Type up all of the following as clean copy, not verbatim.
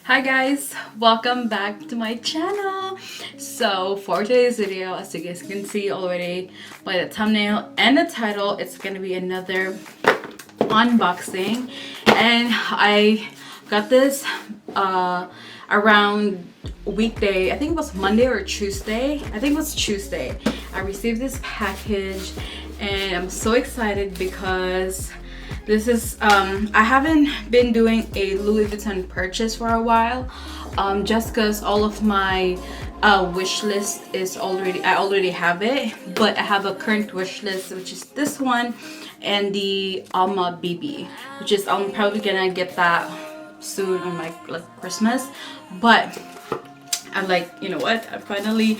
Hi guys, welcome back to my channel. So for today's video, as you guys can see already by the thumbnail and the title, it's gonna be another unboxing, and I got this around weekday. I think it was Monday or Tuesday. I think it was Tuesday. I received this package and I'm so excited because this is I haven't been doing a Louis Vuitton purchase for a while, just because all of my wish list is I already have it, but I have a current wish list, which is this one and the Alma BB, which is I'm probably gonna get that soon on my Christmas. But I'm like, you know what, I finally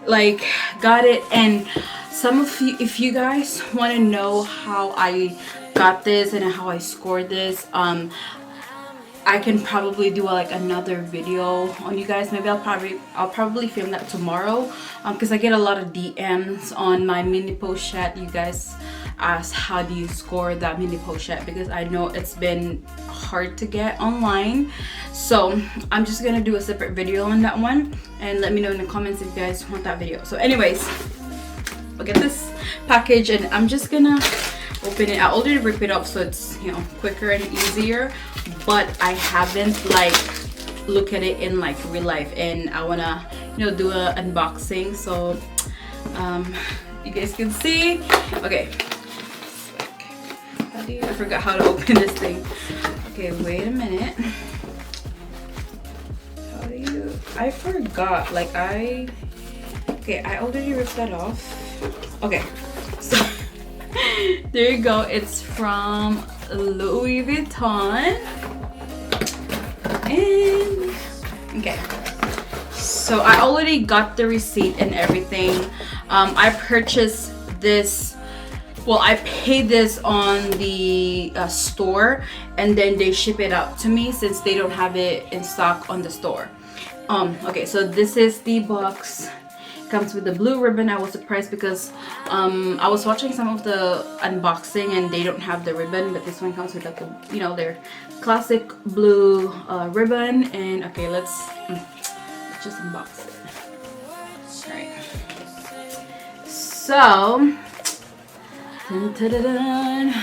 got it. And some of you, if you guys want to know how I got this and how I scored this, I can probably do another video on you guys. Maybe I'll probably film that tomorrow, because I get a lot of DMs on my mini pochette. You guys ask how do you score that mini pochette, because I know it's been hard to get online. So I'm just gonna do a separate video on that one, and let me know in the comments if you guys want that video. So anyways, I'll get this package and I'm just gonna open it. I already rip it up so it's, you know, quicker and easier, but I haven't look at it in real life, and I wanna, you know, do a unboxing so you guys can see. Okay, I forgot how to open this thing. Okay, wait a minute. How do you? I forgot. Okay, I already ripped that off. Okay, so there you go. It's from Louis Vuitton. And okay, so I already got the receipt and everything. I purchased this, well, I paid this on the store, and then they ship it out to me since they don't have it in stock on the store. Okay, so this is the box. Comes with the blue ribbon. I was surprised because I was watching some of the unboxing and they don't have the ribbon, but this one comes with you know, their classic blue ribbon. And okay, let's just unbox it. All right, so dun,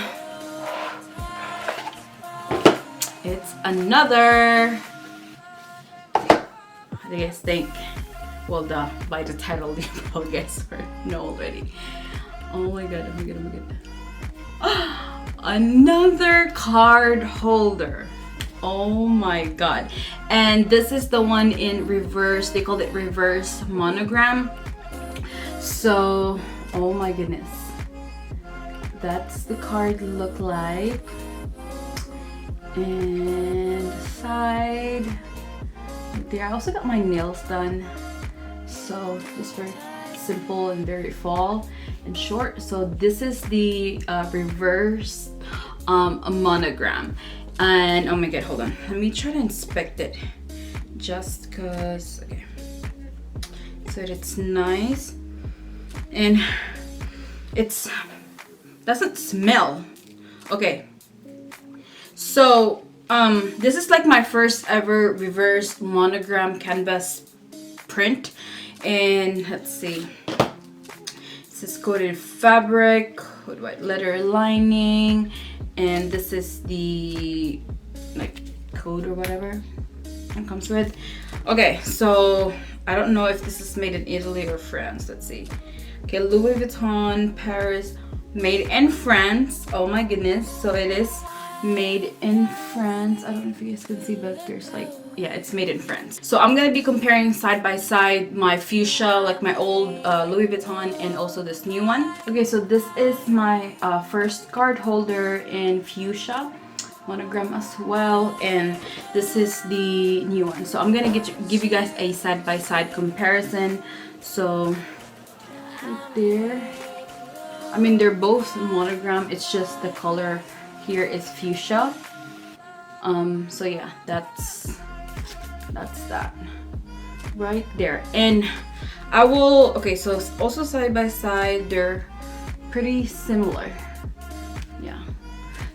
it's another, what do you guys think? Well, by the title, you probably guys know already. Oh my god, oh my god, oh my god. Another card holder. Oh my god. And this is the one in reverse. They called it reverse monogram. So, oh my goodness. That's the card look like. And the side. Right there. I also got my nails done. So it's very simple and very fall and short. So this is the reverse monogram. And oh my god, hold on, let me try to inspect it just because. Okay, so it's nice and it's doesn't smell. Okay, so this is my first ever reverse monogram canvas print. And let's see, this is coated fabric with white leather lining, and this is the code or whatever it comes with. Okay, so I don't know if this is made in Italy or France. Let's see. Okay, Louis Vuitton Paris, made in France. Oh my goodness. So it is made in France. I don't know if you guys can see, but there's yeah, it's made in France. So I'm gonna be comparing side by side my fuchsia, my old Louis Vuitton, and also this new one. Okay, so this is my first card holder in fuchsia monogram as well, and this is the new one. So I'm gonna give you guys a side by side comparison. So right there, I mean, they're both monogram, it's just the color here is fuchsia. So yeah, that's that right there. And I will, okay, so also side by side, they're pretty similar. Yeah,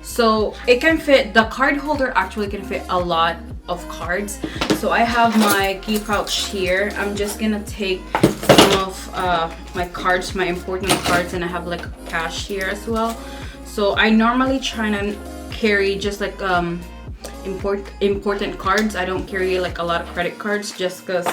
so it can fit, the card holder actually can fit a lot of cards. So I have my key pouch here. I'm just gonna take some of my cards, my important cards, and I have like cash here as well. So I normally try to carry just like important cards. I don't carry like a lot of credit cards, just because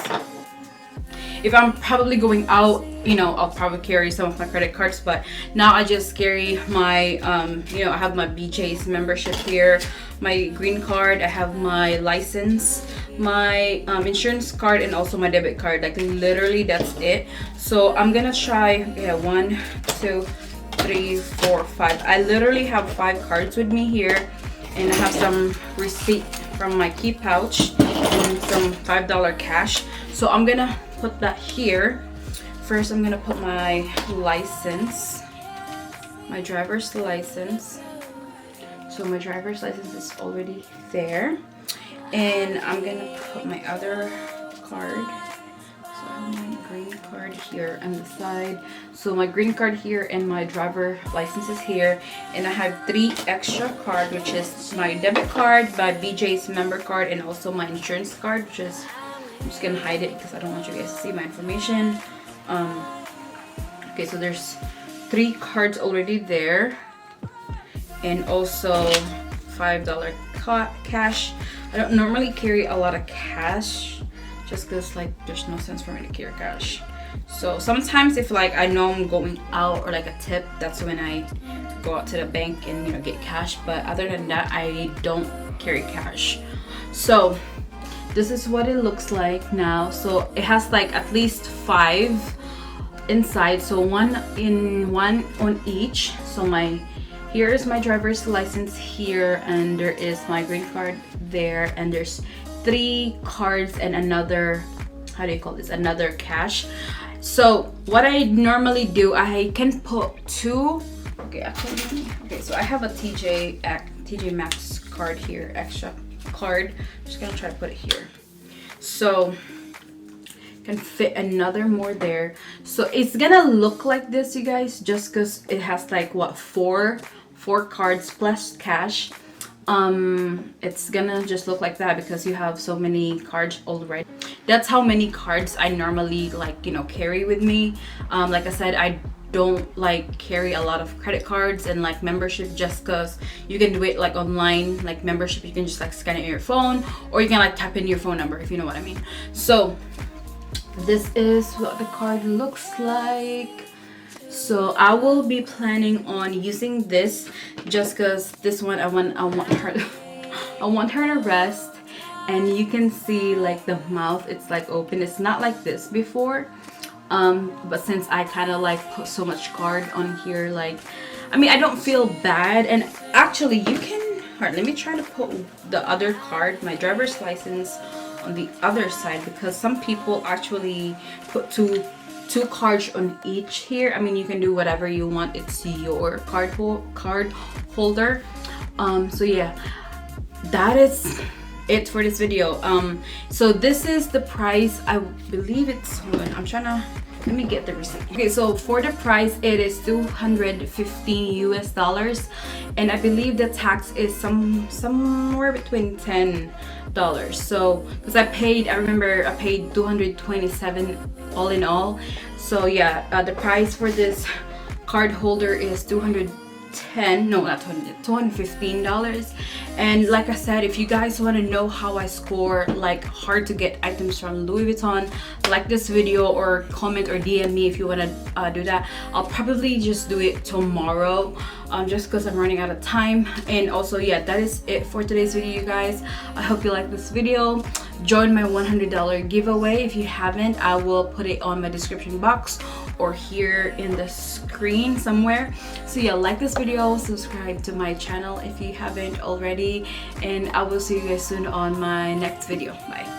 if I'm probably going out, you know, I'll probably carry some of my credit cards. But now I just carry my you know, I have my BJ's membership here, my green card, I have my license, my insurance card, and also my debit card. Like literally that's it. So I'm gonna try, yeah, 1 2 3 4 5. I literally have 5 cards with me here, and I have some receipt from my key pouch and some $5 cash. So I'm gonna put that here. First I'm gonna put my license, my driver's license. So my driver's license is already there, and I'm gonna put my other card. So I have my green card here on the side. So my green card here and my driver license is here, and I have 3 extra cards, which is my debit card, my BJ's member card, and also my insurance card, which is, I'm just gonna hide it because I don't want you guys to see my information. Okay, so there's 3 cards already there, and also $5 cash. I don't normally carry a lot of cash, just because like there's no sense for me to carry cash. So sometimes if like I know I'm going out or like a tip, that's when I go out to the bank and, you know, get cash. But other than that, I don't carry cash. So this is what it looks like now. So it has like at least 5 inside, so one on each. So here is my driver's license here, and there is my green card there, and there's 3 cards and another, how do you call this, another cash. So what I normally do, I can put 2, okay, so I have a TJ Maxx card here, extra card. I'm just gonna try to put it here, so can fit another more there. So it's gonna look like this, you guys, just because it has like what, 4 cards plus cash. It's gonna just look like that because you have so many cards already. That's how many cards I normally, like, you know, carry with me. Like I said, I don't like carry a lot of credit cards and like membership, just because you can do it like online, like membership, you can just like scan it in your phone, or you can like type in your phone number, if you know what I mean. So this is what the card looks like. So I will be planning on using this, just because this one I want her to rest. And you can see like the mouth, it's like open. It's not like this before, but since I kind of like put so much card on here, like, I mean, I don't feel bad. And actually you can, let me try to put the other card, my driver's license, on the other side, because some people actually put two cards on each here. I mean, you can do whatever you want, it's your card holder. So yeah, that is it for this video. So this is the price. I believe it's, I'm trying to, let me get the receipt. Okay, so for the price, it is $215 US, and I believe the tax is somewhere between $10. So because I remember I paid $227 all in all. So yeah, the price for this card holder is $215. And like I said, if you guys want to know how I score like hard to get items from Louis Vuitton, like this video, or comment or DM me if you want to do that. I'll probably just do it tomorrow, just because I'm running out of time. And also, yeah, that is it for today's video, you guys. I hope you like this video. Join my $100 giveaway. If you haven't, I will put it on my description box or here in the screen somewhere. So yeah, like this video, subscribe to my channel if you haven't already, and I will see you guys soon on my next video. Bye.